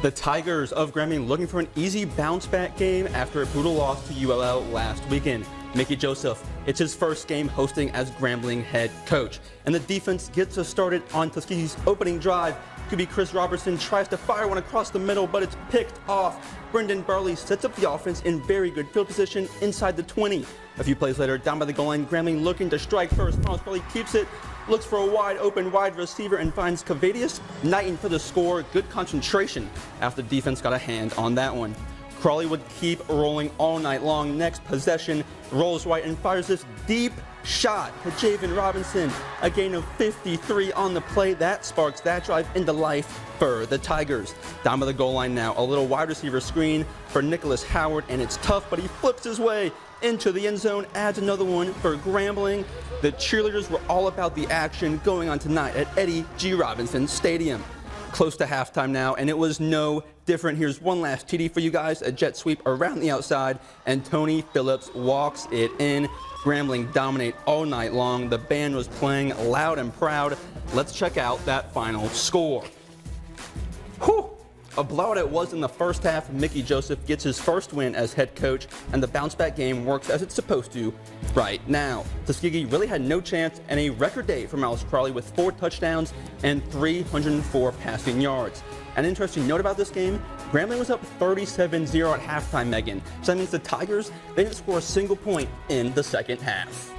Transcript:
The Tigers of Grambling looking for an easy bounce-back game after a brutal loss to ULL last weekend. Mickey Joseph, it's his first game hosting as Grambling head coach. And the defense gets us started on Tuskegee's opening drive. QB Chris Robertson tries to fire one across the middle, but it's picked off. Brendan Burley sets up the offense in very good field position inside the 20. A few plays later, down by the goal line, Grambling looking to strike first. Thomas Burley keeps it, looks for a wide receiver and finds Cavadius Knighton for the score. Good concentration after the defense got a hand on that one. Crawley would keep rolling all night long. Next possession, rolls right and fires this deep shot to Javen Robinson. A gain of 53 on the play. That sparks that drive into life for the Tigers. Down by the goal line now, a little wide receiver screen for Nicholas Howard, and it's tough, but he flips his way into the end zone, adds another one for Grambling. The cheerleaders were all about the action going on tonight at Eddie G. Robinson Stadium. Close to halftime now, and it was no different. Here's one last TD for you guys, a jet sweep around the outside, and Tony Phillips walks it in. Grambling dominate all night long. The band was playing loud and proud. Let's check out that final score. Whew. A blowout it was in the first half. Mickey Joseph gets his first win as head coach, and the bounce-back game works as it's supposed to right now. Tuskegee really had no chance, and a record day for Miles Crawley with 4 touchdowns and 304 passing yards. An interesting note about this game, Grambling was up 37-0 at halftime, Megan. So that means the Tigers, they didn't score a single point in the second half.